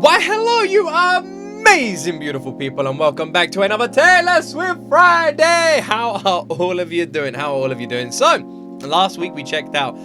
Why, hello, you amazing, beautiful people, and welcome back to another Taylor Swift Friday. How are all of you doing? So, last week we checked out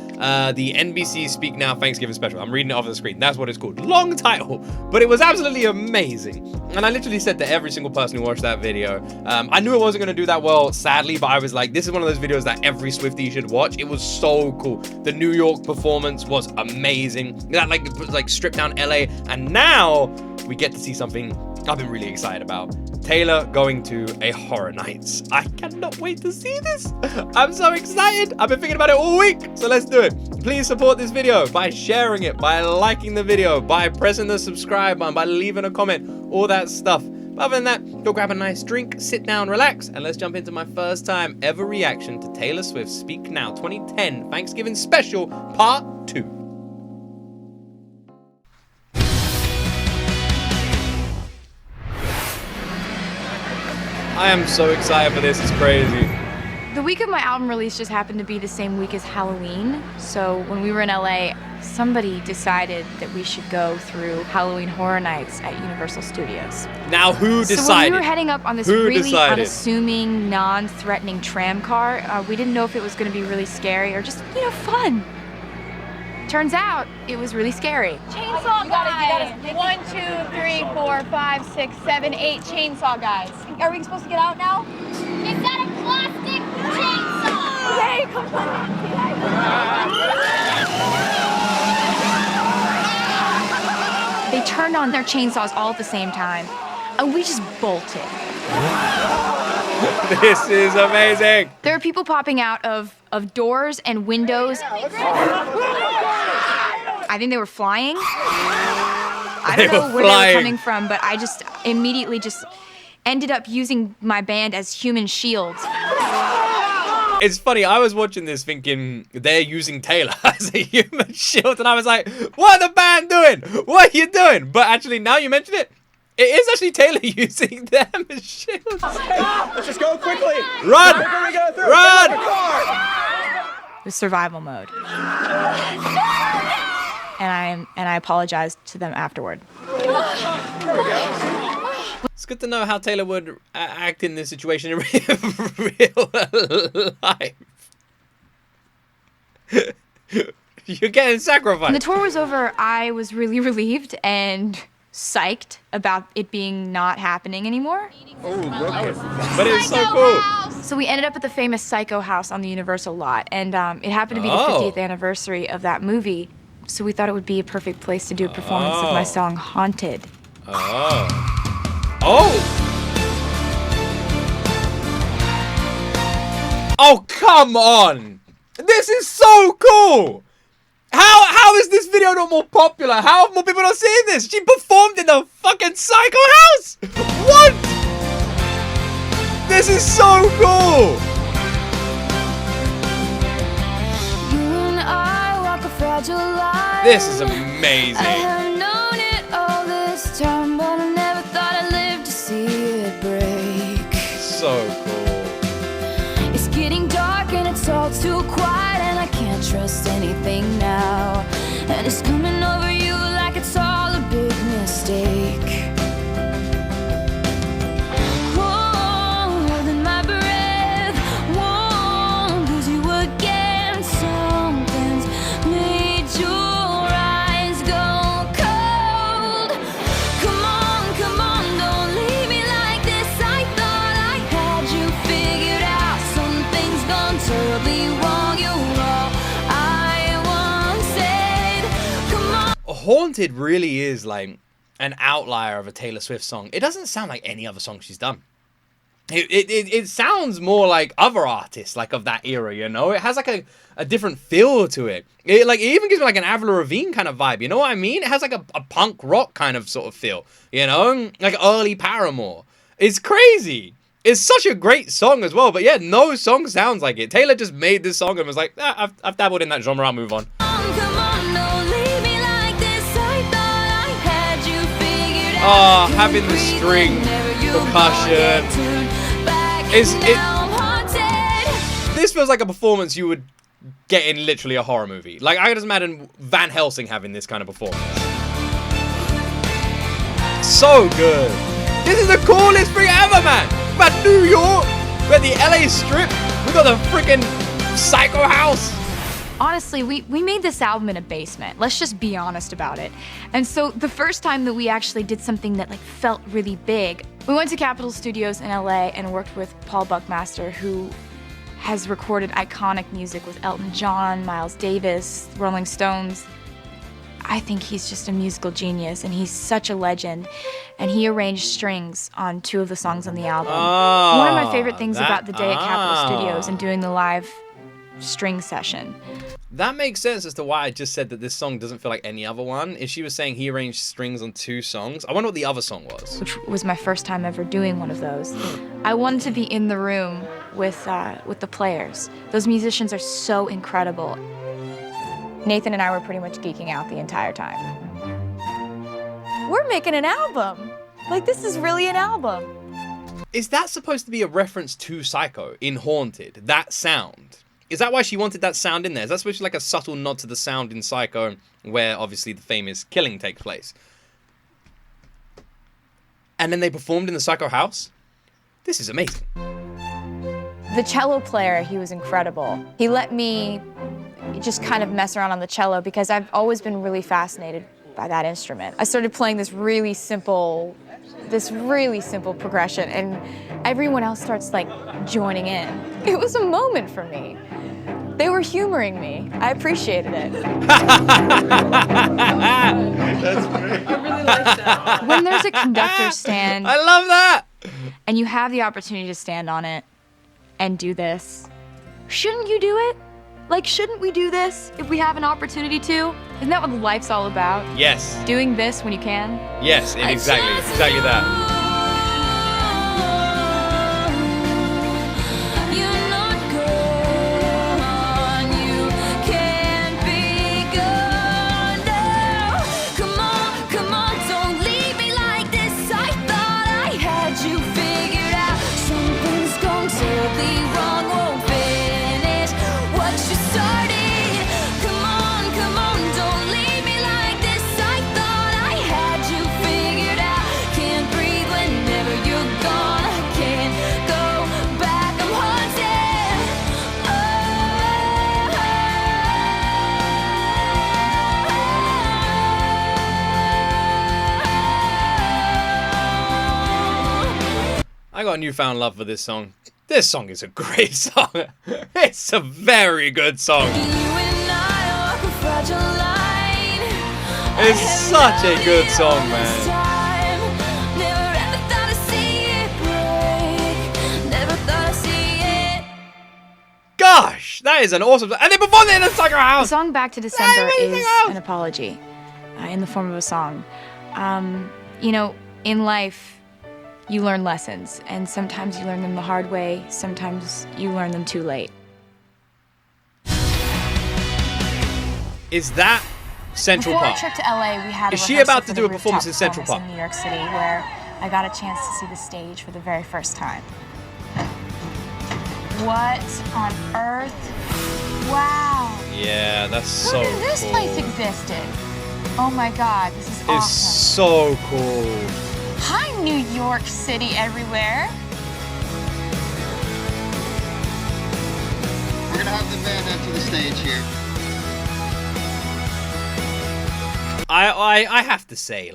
the NBC Speak Now Thanksgiving special. I'm reading it off the screen. That's what it's called. Long title, but it was absolutely amazing. And I literally said to every single person who watched that video, I knew it wasn't going to do that well, sadly, but I was like, this is one of those videos that every Swiftie should watch. It was so cool. The New York performance was amazing. That like stripped down LA, and now we get to see something I've been really excited about. Taylor going to a Horror Nights. I cannot wait to see this. I'm so excited. I've been thinking about it all week, so let's do it. Please support this video by sharing it, by liking the video, by pressing the subscribe button, by leaving a comment, all that stuff. But other than that, go grab a nice drink, sit down, relax, and let's jump into my first time ever reaction to Taylor Swift's Speak Now 2010 Thanksgiving Special Part 2. I am so excited for this, it's crazy. The week of my album release just happened to be the same week as Halloween. So when we were in LA, somebody decided that we should go through Halloween Horror Nights at Universal Studios. Now who decided? So when we were heading up on this really unassuming, non-threatening tram car, we didn't know if it was gonna be really scary or just, fun. Turns out, it was really scary. Chainsaw guys! 1, 2, 3, 4, 5, 6, 7, 8 chainsaw guys. Are we supposed to get out now? Is that a plastic chainsaw? Okay, come on. They turned on their chainsaws all at the same time, and we just bolted. This is amazing. There are people popping out of doors and windows. I think they were flying. I don't know where they were coming from, but I just immediately ended up using my band as human shields. It's funny, I was watching this thinking they're using Taylor as a human shield, and I was like, what are the band doing? What are you doing? But actually, now you mention it, it is actually Taylor using them as shields. Let's just go quickly. Run! Run! It was survival mode. And I apologized to them afterward. It's good to know how Taylor would act in this situation in real life. You're getting sacrificed. When the tour was over, I was really relieved and psyched about it being not happening anymore. Oh, okay. But it's so cool. So we ended up at the famous Psycho House on the Universal lot, and it happened to be the 50th anniversary of that movie. So we thought it would be a perfect place to do a performance of my song Haunted. Oh, come on! This is so cool! How is this video not more popular? How have more people not seen this? She performed in the fucking Psycho House! What? This is so cool! This is amazing. I have known it all this time, but I never thought I'd live to see it break. So cool. It's getting dark and it's all too quiet, and I can't trust anything now. And it's coming over you like it's all a big mistake. Whoa, holding my breath. Whoa, 'cause you again. Something's made your eyes go cold. Come on, don't leave me like this. I thought I had you figured out. Something's gone terribly wrong. You're all I wanted. Come on. Haunted really is like an outlier of a Taylor Swift song. It doesn't sound like any other song she's done. It sounds more like other artists, like of that era, It has like a different feel to it. It even gives me like an Avril Lavigne kind of vibe, you know what I mean? It has like a punk rock kind of sort of feel, Like early Paramore. It's crazy. It's such a great song as well, but yeah, no song sounds like it. Taylor just made this song and was like, I've dabbled in that genre, I'll move on. Come on, don't leave me like this. I thought I had you figured out. Oh, having the string, percussion. This feels like a performance you would get in literally a horror movie. Like, I can just imagine Van Helsing having this kind of performance. so good. This is the coolest thing ever, man. We got New York, we got the LA Strip, we got the freaking Psycho House. Honestly, we made this album in a basement. Let's just be honest about it. And so the first time that we actually did something that like felt really big, we went to Capitol Studios in LA and worked with Paul Buckmaster, who has recorded iconic music with Elton John, Miles Davis, Rolling Stones. I think he's just a musical genius, and he's such a legend. And he arranged strings on 2 of the songs on the album. One of my favorite things about the day at Capitol Studios and doing the live string session. That makes sense as to why I just said that this song doesn't feel like any other one. If she was saying he arranged strings on 2 songs, I wonder what the other song was. Which was my first time ever doing one of those. I wanted to be in the room with the players. Those musicians are so incredible. Nathan and I were pretty much geeking out the entire time. We're making an album. Like, this is really an album. Is that supposed to be a reference to Psycho in Haunted? That sound? Is that why she wanted that sound in there? Is that supposed to be like a subtle nod to the sound in Psycho, where obviously the famous killing takes place? And then they performed in the Psycho house? This is amazing. The cello player, he was incredible. He let me just kind of mess around on the cello because I've always been really fascinated by that instrument. I started playing this really simple progression, and everyone else starts like joining in. It was a moment for me. They were humoring me. I appreciated it. That's great. I really like that. When there's a conductor stand, I love that! and you have the opportunity to stand on it and do this, shouldn't you do it? Like, shouldn't we do this if we have an opportunity to? Isn't that what life's all about? Yes. Doing this when you can? Yes, exactly that. I got a newfound love for this song. This song is a great song. It's a very good song. It's such a good song, man. Gosh, that is an awesome song. And they performed it in the Psycho The house. song Back to December is an apology in the form of a song. You know, in life, you learn lessons, and sometimes you learn them the hard way, sometimes you learn them too late. Is that Central Before Park? our trip to LA, we had Is she about to do a performance in Central Park? in New York City, where I got a chance to see the stage for the very first time. What on earth? Wow. Yeah, that's so Who knew this cool. place existed? Oh my God, this is It's awesome. so cool. Hi, New York City everywhere. We're gonna have the band enter the stage here. I have to say,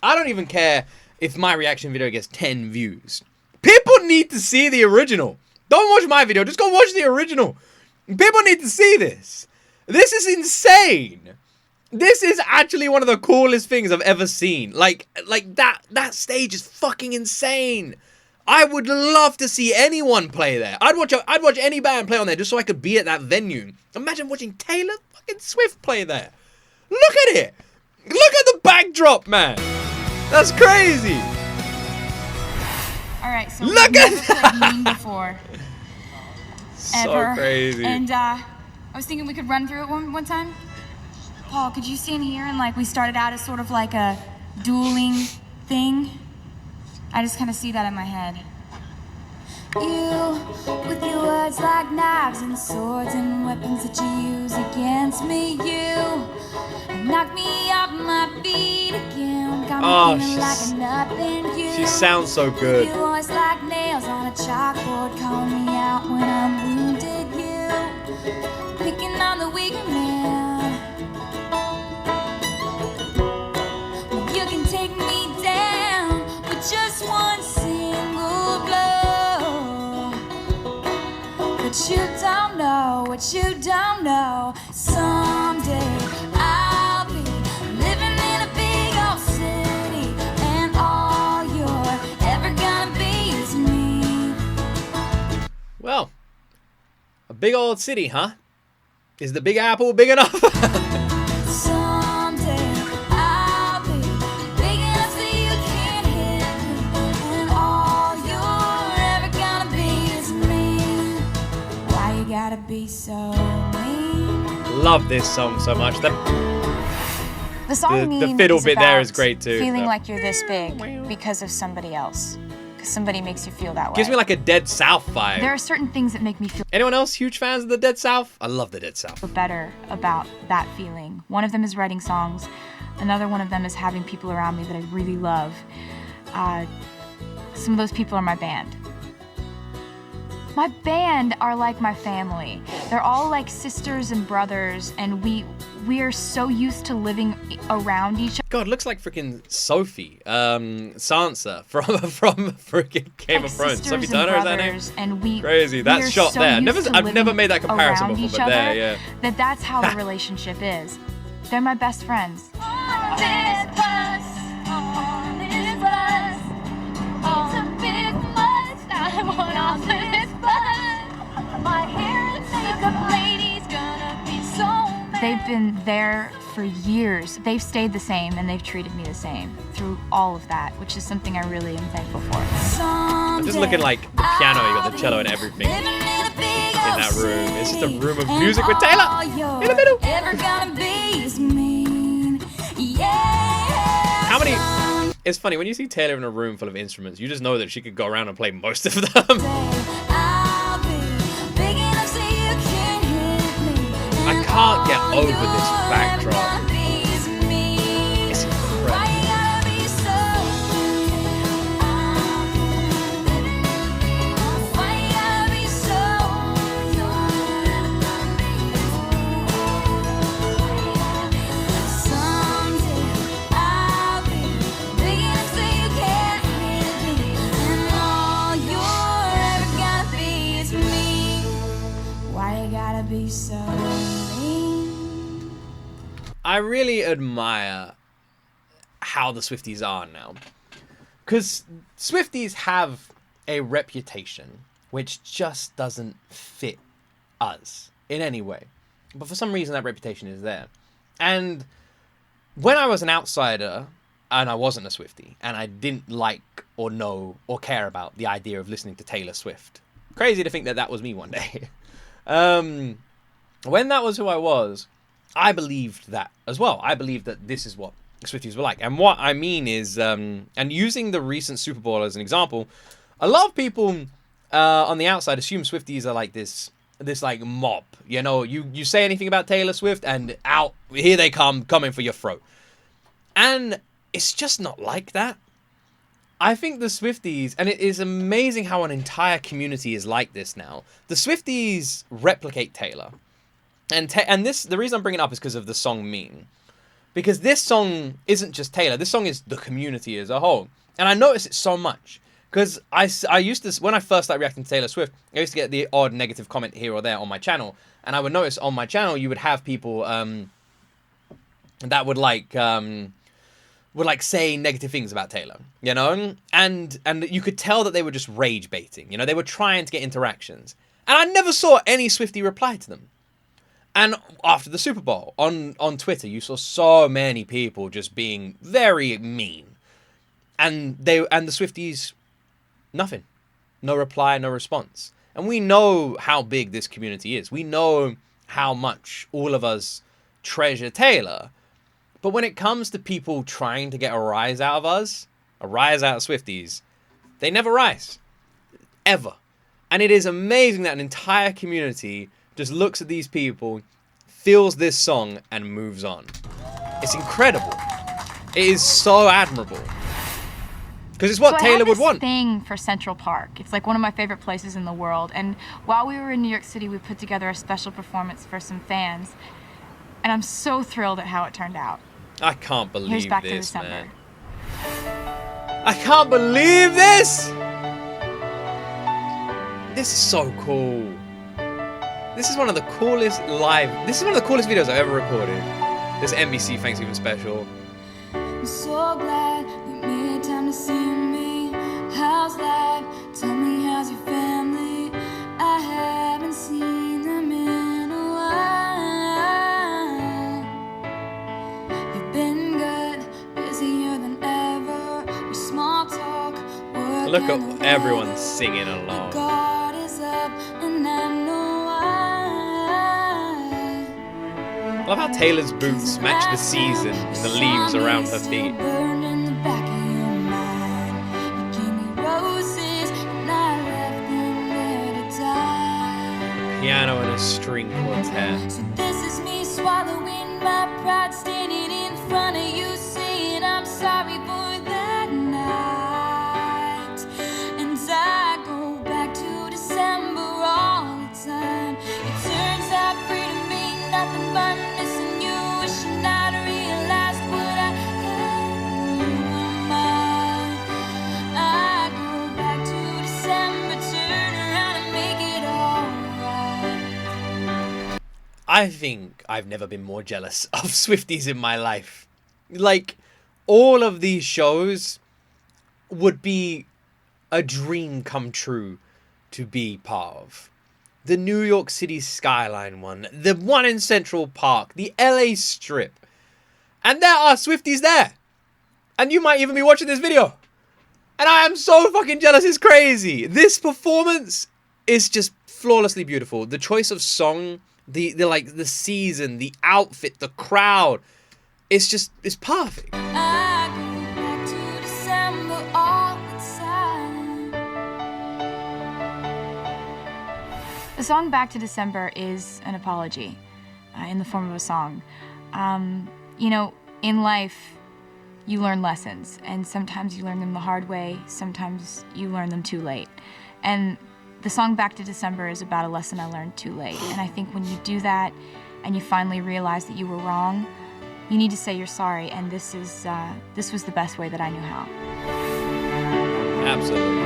I don't even care if my reaction video gets 10 views. People need to see the original. Don't watch my video, just go watch the original. People need to see this. This is insane. This is actually one of the coolest things I've ever seen. Like that stage is fucking insane. I would love to see anyone play there. I'd watch any band play on there just so I could be at that venue. Imagine watching Taylor fucking Swift play there. Look at it. Look at the backdrop, man. That's crazy. All right, so Look we've at never played Mean before. So crazy. And I was thinking we could run through it one time. Paul, could you stand here and like we started out as sort of like a dueling thing? I just kind of see that in my head. You, with your words like knives and swords and weapons that you use against me, you knock me off my feet again, got Oh, she sounds so good. Your voice like nails on a chalkboard, call me out when I'm wounded. You picking on the weaker man. You can take me down with just one single blow. But you don't know what you don't know. Someday I'll be living in a big old city, and all you're ever gonna be is me. Well, a big old city, huh? Is the Big Apple big enough? Someday I'll be big enough so you can't hit me, and all you're ever gonna be is me. Why you gotta be so mean? Love this song so much. The song The Mean fiddle is bit there about is great too. feeling like you're this big because of somebody else. Because somebody makes you feel that way. Gives me like a Dead South vibe. There are certain things that make me feel Anyone else huge fans of the Dead South? I love the Dead South. better about that feeling. One of them is writing songs. Another one of them is having people around me that I really love. Some of those people are my band. My band are like my family. They're all like sisters and brothers, and we are so used to living around each God, looks like freaking Sophie, Sansa from freaking Game like of Thrones. sisters Sophie and Turner, is that her name? brothers, and we Crazy, that we are shot so there. used to I've never living made that comparison around before, each but there, other, yeah. that's how the relationship is. They're my best friends. On this bus, on this bus, it's a big bus. I'm on this bus. My hair and makeup lady's gonna be so mad. They've been there for years. They've stayed the same, and they've treated me the same through all of that, which is something I really am thankful for. I'm just looking like the piano, you got the cello and everything in that room. It's just a room of music with Taylor in the middle. How many? It's funny when you see Taylor in a room full of instruments, you just know that she could go around and play most of them. I can't get over this backdrop. It's incredible. Be so mean. I really admire how the Swifties are now. Because Swifties have a reputation which just doesn't fit us in any way. But for some reason that reputation is there. And when I was an outsider and I wasn't a Swiftie and I didn't like or know or care about the idea of listening to Taylor Swift. Crazy to think that that was me one day. When that was who I was, I believed that as well. I believed that this is what Swifties were like. And what I mean is, and using the recent Super Bowl as an example, a lot of people on the outside assume Swifties are like this like mob. You know, you say anything about Taylor Swift and out, here they come, coming for your throat. And it's just not like that. I think the Swifties, and it is amazing how an entire community is like this now. The Swifties replicate Taylor. And the reason I'm bringing it up is because of the song Mean. Because this song isn't just Taylor. This song is the community as a whole. And I notice it so much. Because I used to, when I first started reacting to Taylor Swift, I used to get the odd negative comment here or there on my channel. And I would notice on my channel, you would have people that would like say negative things about Taylor, you know? And you could tell that they were just rage baiting, you know? They were trying to get interactions. And I never saw any Swiftie reply to them. And after the Super Bowl, on Twitter, you saw so many people just being very mean. And the Swifties, nothing. No reply, no response. And we know how big this community is. We know how much all of us treasure Taylor. But when it comes to people trying to get a rise out of us, a rise out of Swifties, they never rise. Ever. And it is amazing that an entire community just looks at these people, feels this song, and moves on. It's incredible. It is so admirable. Because it's what So I Taylor have would this want. thing for Central Park. It's like one of my favorite places in the world. And while we were in New York City, we put together a special performance for some fans. And I'm so thrilled at how it turned out. I can't believe Here's Back to this, December. man. I can't believe this! This is so cool. This is one of the coolest videos I've ever recorded. This NBC Thanksgiving special. I'm so glad you made time to see me. How's life? Tell me, how's your family? I haven't seen them in a while. You've been good, busier than ever. We small talk, work. Look at everyone singing along. God is up, and I know why. I love how Taylor's boots match the season and the leaves around her feet. Piano and a string quartet. So this is me swallowing my pride, standing in front of you, saying I'm sorry for that night. And I go back to December all the time. It turns out freedom ain't nothing but missing you, wishing I'd realized what I had in my mind. I go back to December, turn around and make it alright. I think I've never been more jealous of Swifties in my life. Like, all of these shows would be a dream come true to be part of. The New York City skyline one, the one in Central Park, the LA Strip. And there are Swifties there. And you might even be watching this video. And I am so fucking jealous, it's crazy. This performance is just flawlessly beautiful. The choice of song, the season, the outfit, the crowd. It's perfect. I go back to December all the time. The song Back to December is an apology in the form of a song. You know, in life, you learn lessons, and sometimes you learn them the hard way, sometimes you learn them too late. And the song Back to December is about a lesson I learned too late. And I think when you do that and you finally realize that you were wrong, you need to say you're sorry, and this was the best way that I knew how. Absolutely.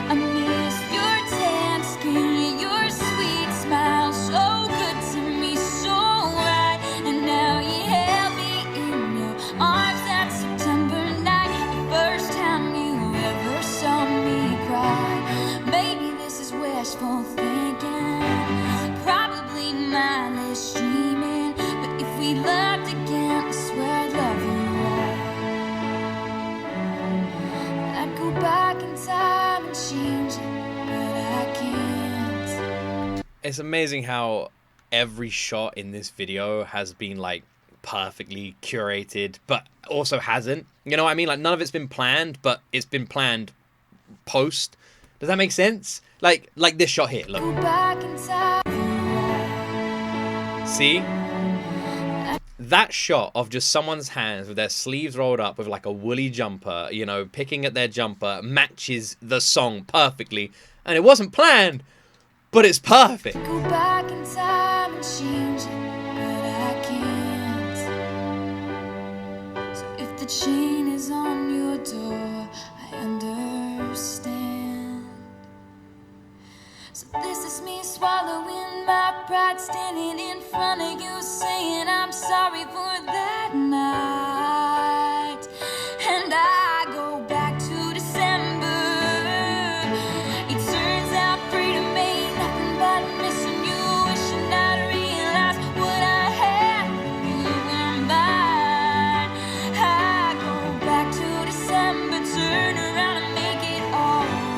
I miss your tan skin, your sweet smile, so good to me, so right. And now you held me in your arms that September night, the first time you ever saw me cry. Maybe this is wishful thinking, probably mindless dreaming, but if we loved again, I swear I'd love you right. I'd go back in time and change it, but I can't. It's amazing how every shot in this video has been like perfectly curated, but also hasn't. You know what I mean? Like, none of it's been planned, but it's been planned post. Does that make sense? Like this shot here, look. Go back in time. See? That shot of just someone's hands with their sleeves rolled up with like a woolly jumper, you know, picking at their jumper, matches the song perfectly. And it wasn't planned, but it's perfect. Go back in time and change it, but I can't. So if the chain is on your door, I understand. So this is me swallowing my pride, standing in front of you, saying I'm sorry for that night. And I go back to December. It turns out freedom ain't nothing but missing you, wishing I'd realized what I had when you were mine. I go back to December, turn around and make it alright.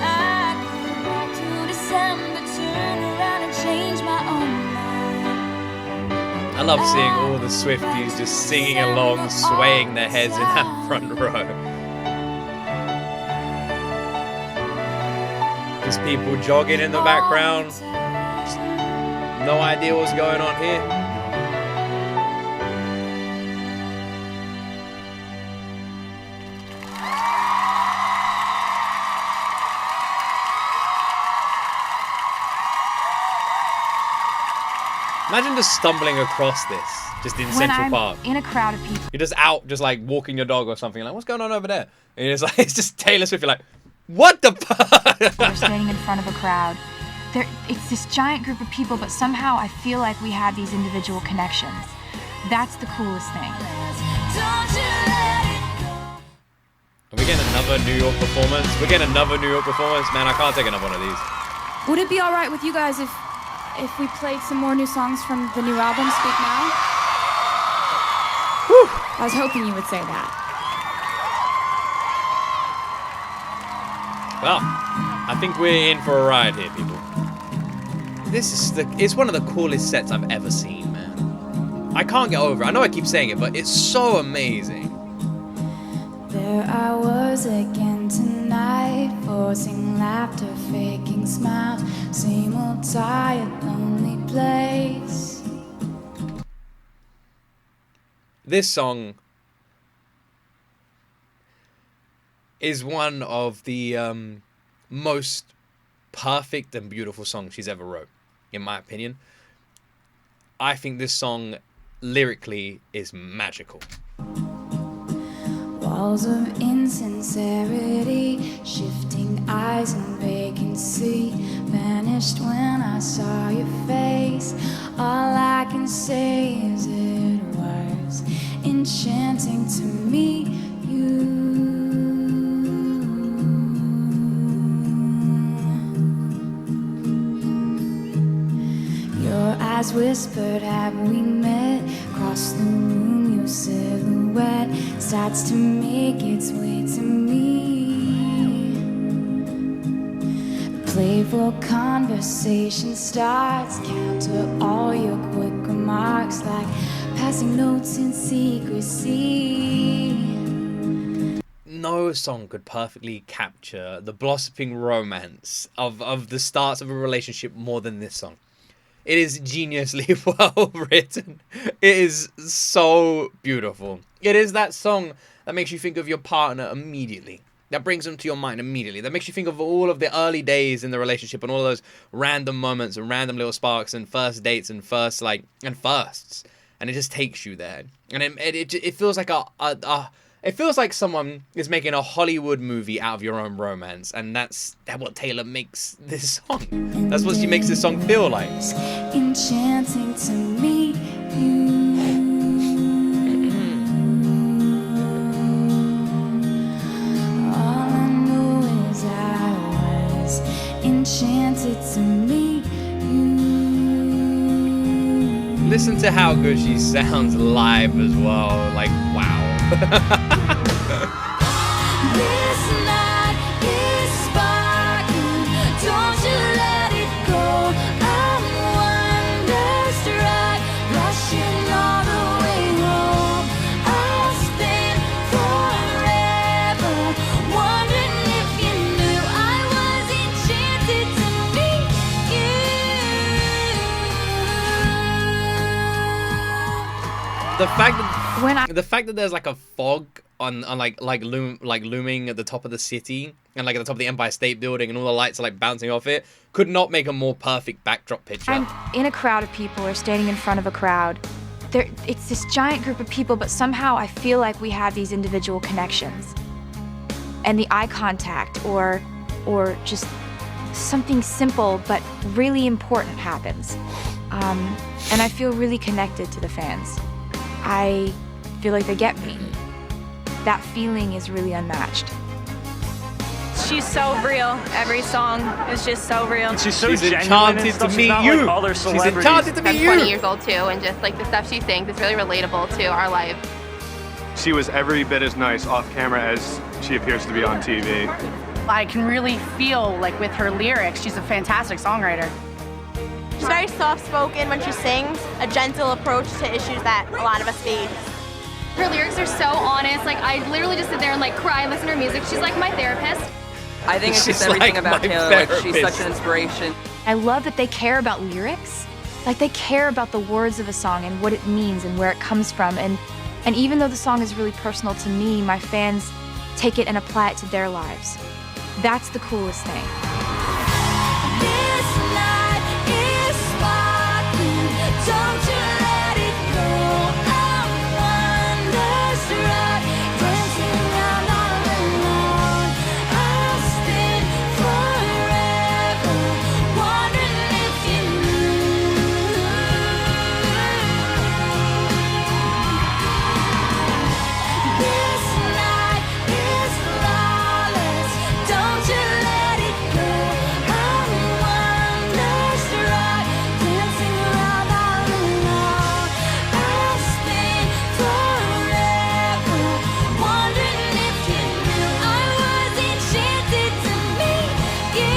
I go back to December, turn around and change my own mind. I love seeing all the Swifties just singing along, swaying their heads in that front row. Just people jogging in the background. Just no idea what's going on here. Imagine just stumbling across this, just in When Central I'm Park. in a crowd of people, You're just out, just like walking your dog or something. You're like, what's going on over there? And it's like, it's just Taylor Swift. You're like, what the we're fuck? standing in front of a crowd. It's this giant group of people, but somehow I feel like we have these individual connections. That's the coolest thing. Are we getting another New York performance? We're getting another New York performance? Man, I can't take another one of these. Would it be all right with you guys if we played some more new songs from the new album, Speak Now? Whew. I was hoping you would say that. Well, I think we're in for a ride here, people. It's one of the coolest sets I've ever seen, man. I can't get over it. I know I keep saying it, but it's so amazing. There I was again tonight, forcing laughter, faking smiles, same old tired, lonely place. This song is one of the most perfect and beautiful songs she's ever wrote, in my opinion. I think this song lyrically is magical. Walls of insincerity, shifting eyes and vacancy, vanished when I saw your face. All I can say is it was enchanting to meet you. Your eyes whispered, have we met? Across the room, your silhouette starts to make its way to me. The playful conversation starts, counter all your quick remarks like passing notes in secrecy. No song could perfectly capture the blossoming romance of the starts of a relationship more than this song. It is geniusly well written. It is so beautiful. It is that song that makes you think of your partner immediately. That brings them to your mind immediately. That makes you think of all of the early days in the relationship and all those random moments and random little sparks and first dates and firsts. And it just takes you there. And it feels like it feels like someone is making a Hollywood movie out of your own romance, and that's what Taylor makes this song. That's what she makes this song feel like. Enchanting to meet you. All I know is I was enchanted to meet you. Listen to how good she sounds live as well. Like, wow. This night is sparkling, don't you let it go. I'm wonderstruck, rushing all the way home. I'll spend forever wondering if you knew I was enchanted to meet you. The fact that there's like a fog on looming at the top of the city and like at the top of the Empire State Building and all the lights are like bouncing off it could not make a more perfect backdrop picture. I'm in a crowd of people or standing in front of a crowd. It's this giant group of people, but somehow I feel like we have these individual connections. And the eye contact or just something simple but really important happens. And I feel really connected to the fans. I feel like they get me. That feeling is really unmatched. She's so real. Every song is just so real. She's enchanted to meet you. She's enchanted to meet you. I'm 20 years old too, and just like the stuff she sings is really relatable to our life. She was every bit as nice off camera as she appears to be on TV. I can really feel like with her lyrics, she's a fantastic songwriter. She's very soft-spoken when she sings, a gentle approach to issues that a lot of us face. Her lyrics are so honest. Like, I literally just sit there and like cry and listen to her music. She's like my therapist. I think it's She's just everything like about my Taylor. Like, she's therapist. such an inspiration. I love that they care about lyrics. Like, they care about the words of a song and what it means and where it comes from. And even though the song is really personal to me, my fans take it and apply it to their lives. That's the coolest thing. This night is sparkling, Don't you let it go. I'm wonderstruck, dancing around all alone. I'll spin forever, wondering if you knew. This night is flawless. Don't you let it go. I'm wonderstruck, dancing around all alone. I'll spin forever, wondering if you knew I was enchanted to meet you.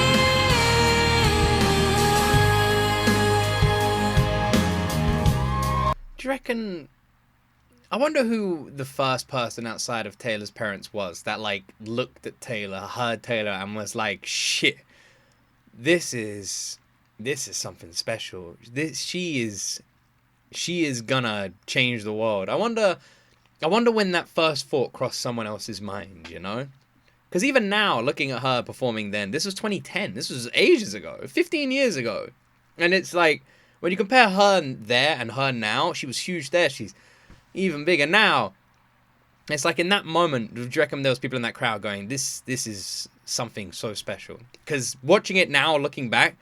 Do you reckon? I wonder who the first person outside of Taylor's parents was that like looked at Taylor, heard Taylor, and was like, "Shit, this is something special. She is gonna change the world." I wonder when that first thought crossed someone else's mind, you know? Because even now, looking at her performing then, this was 2010. This was ages ago, 15 years ago, and it's like when you compare her there and her now, she was huge there. She's even bigger now. It's like in that moment, do you reckon there was people in that crowd going, this is something so special? Because watching it now, looking back,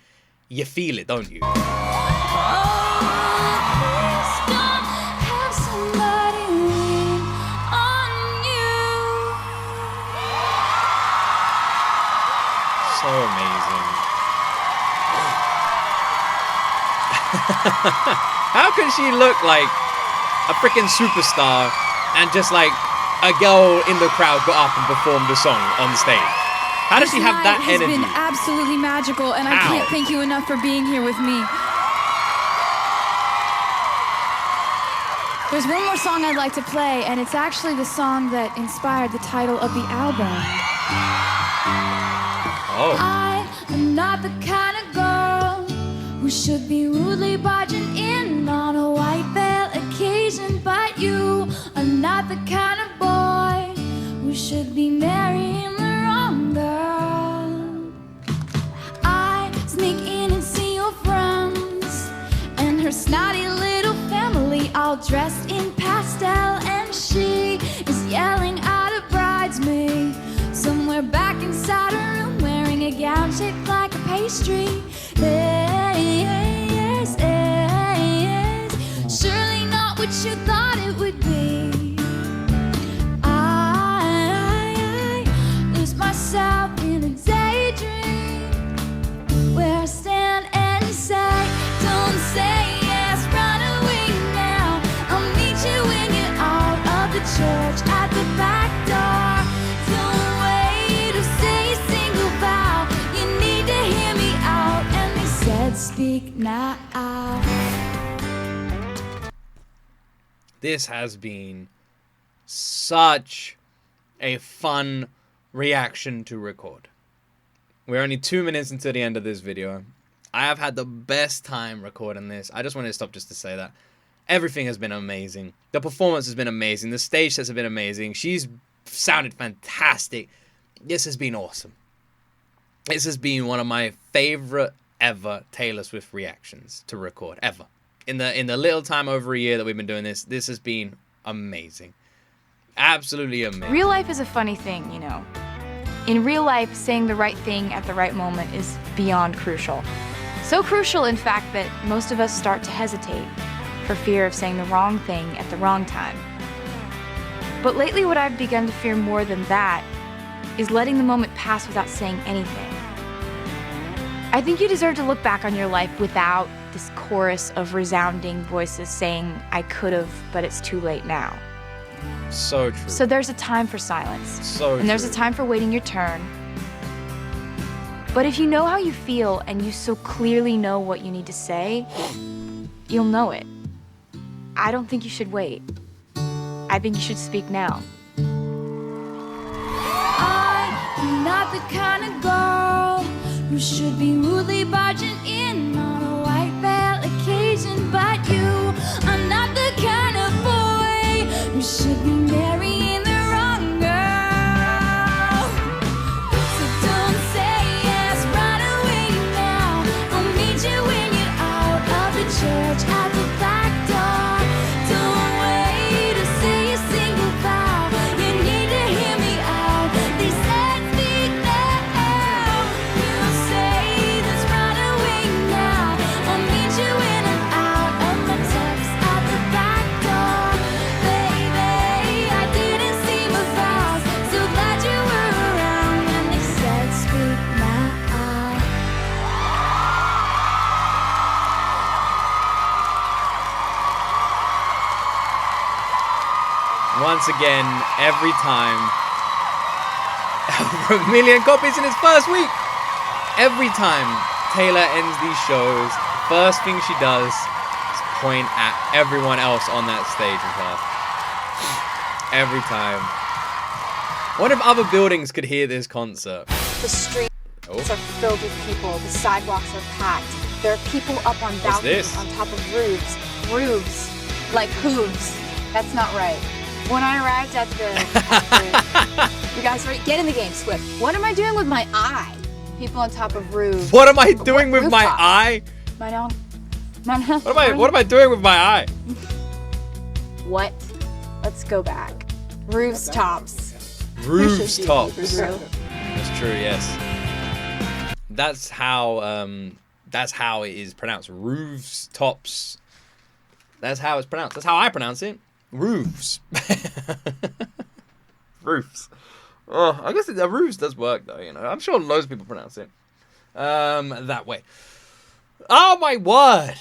you feel it, don't you? Oh, please don't have somebody lean on you. So amazing. How can she look like a freaking superstar and just like a girl in the crowd got up and performed a song on the stage? How does she have that energy? This night has been absolutely magical, and I How? can't thank you enough for being here with me. There's one more song I'd like to play, and it's actually the song that inspired the title of the album. Oh. I am not the kind of girl who should be rudely barging in on a white veil occasion, but you are not the kind of boy who should be marrying the wrong girl. I sneak in and see your friends and her snotty little family all dressed in pastel, and she is yelling at a bridesmaid somewhere back inside her room wearing a gown shaped like a pastry. Yes, surely not what you thought it would be. I lose myself in a daydream where I stand and say, don't say yes, run away now. I'll meet you when you're out of the church at the back door. Don't wait or say a single vow. You need to hear me out. And they said, speak now. This has been such a fun reaction to record. We're only 2 minutes into the end of this video. I have had the best time recording this. I just wanted to stop just to say that. Everything has been amazing. The performance has been amazing. The stage sets have been amazing. She's sounded fantastic. This has been awesome. This has been one of my favorite ever Taylor Swift reactions to record, ever. In the little time over a year that we've been doing this has been amazing. Absolutely amazing. Real life is a funny thing, you know. In real life, saying the right thing at the right moment is beyond crucial. So crucial, in fact, that most of us start to hesitate for fear of saying the wrong thing at the wrong time. But lately, what I've begun to fear more than that is letting the moment pass without saying anything. I think you deserve to look back on your life without this chorus of resounding voices saying, I could've, but it's too late now. So true. So there's a time for silence. So and there's true. a time for waiting your turn. But if you know how you feel and you so clearly know what you need to say, you'll know it. I don't think you should wait. I think you should speak now. I'm not the kind of girl who should be rudely barging in on a white veil occasion, but you are not the kind of boy who should be marrying the wrong girl. So don't say yes, run away now. I'll meet you when you're out of the church at the Once again, every time. Over 1 million copies in its first week. Every time Taylor ends these shows, first thing she does is point at everyone else on that stage with her. Every time. What if other buildings could hear this concert? The streets are filled with people. The sidewalks are packed. There are people up on balconies, on top of roofs. Roofs, like hooves. That's not right. When I arrived at the you guys ready? Get in the game, Swift. What am I doing with my eye? People on top of roofs. What am I doing with my eye? What am I doing with my eye? What? Let's go back. Roofs tops. Roofs tops. That's true, yes. That's how it is pronounced. Roofs tops. That's how it's pronounced. That's how I pronounce it. Roofs. Roofs. Oh, I guess the roofs does work though, you know. I'm sure loads of people pronounce it that way. Oh my word.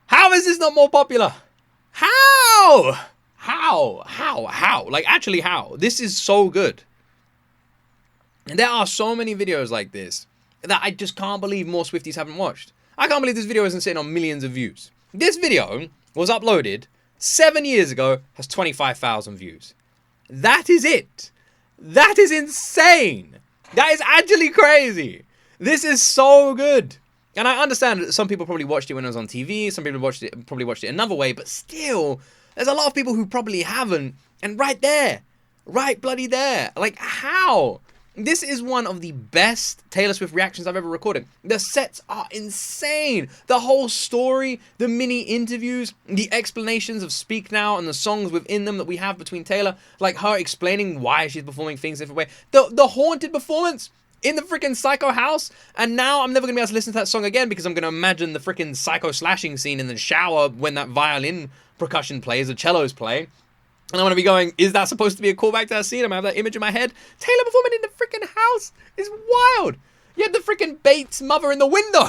How is this not more popular? How? Like, actually, how? This is so good. And there are so many videos like this that I just can't believe more Swifties haven't watched. I can't believe this video isn't sitting on millions of views. This video was uploaded 7 years ago, has 25,000 views. That is it. That is insane. That is actually crazy. This is so good. And I understand that some people probably watched it when it was on TV. Some people probably watched it another way. But still, there's a lot of people who probably haven't. And right there. Right bloody there. Like, how? This is one of the best Taylor Swift reactions I've ever recorded. The sets are insane. The whole story, the mini interviews, the explanations of Speak Now and the songs within them that we have between Taylor, like her explaining why she's performing things a different way. The haunted performance in the freaking Psycho house. And now I'm never going to be able to listen to that song again because I'm going to imagine the freaking Psycho slashing scene in the shower when that violin percussion plays, the cellos play. And I'm going to be going, is that supposed to be a callback to that scene? I'm going to have that image in my head. Taylor performing in the freaking house is wild. You had the freaking Bates mother in the window.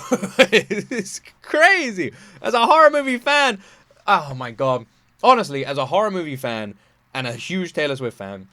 It's crazy. As a horror movie fan, oh my God. Honestly, as a horror movie fan and a huge Taylor Swift fan,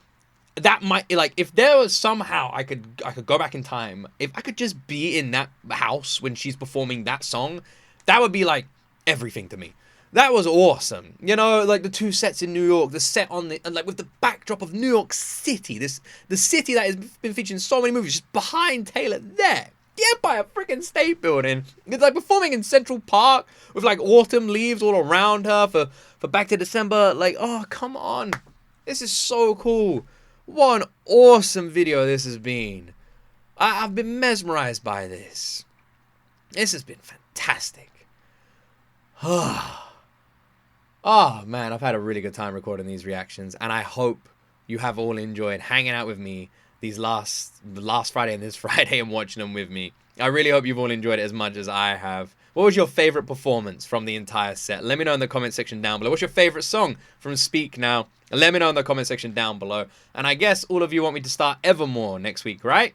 that might, like, if there was somehow I could go back in time, if I could just be in that house when she's performing that song, that would be like everything to me. That was awesome. You know, like the two sets in New York, the set on the, like with the backdrop of New York City, the city that has been featured in so many movies, just behind Taylor there. The Empire freaking State Building. It's like performing in Central Park with like autumn leaves all around her for Back to December. Like, oh, come on. This is so cool. What an awesome video this has been. I've been mesmerized by this. This has been fantastic. Oh man, I've had a really good time recording these reactions, and I hope you have all enjoyed hanging out with me the last Friday and this Friday and watching them with me. I really hope you've all enjoyed it as much as I have. What was your favorite performance from the entire set? Let me know in the comment section down below. What's your favorite song from Speak Now? Let me know in the comment section down below. And I guess all of you want me to start Evermore next week, right?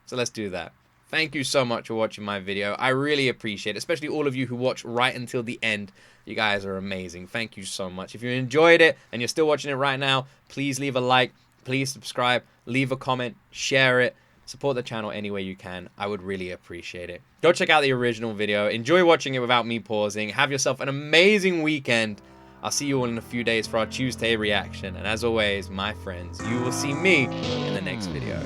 So let's do that. Thank you so much for watching my video. I really appreciate it, especially all of you who watch right until the end. You guys are amazing. Thank you so much. If you enjoyed it and you're still watching it right now, please leave a like, please subscribe, leave a comment, share it, support the channel any way you can. I would really appreciate it. Go check out the original video. Enjoy watching it without me pausing. Have yourself an amazing weekend. I'll see you all in a few days for our Tuesday reaction. And as always, my friends, you will see me in the next video.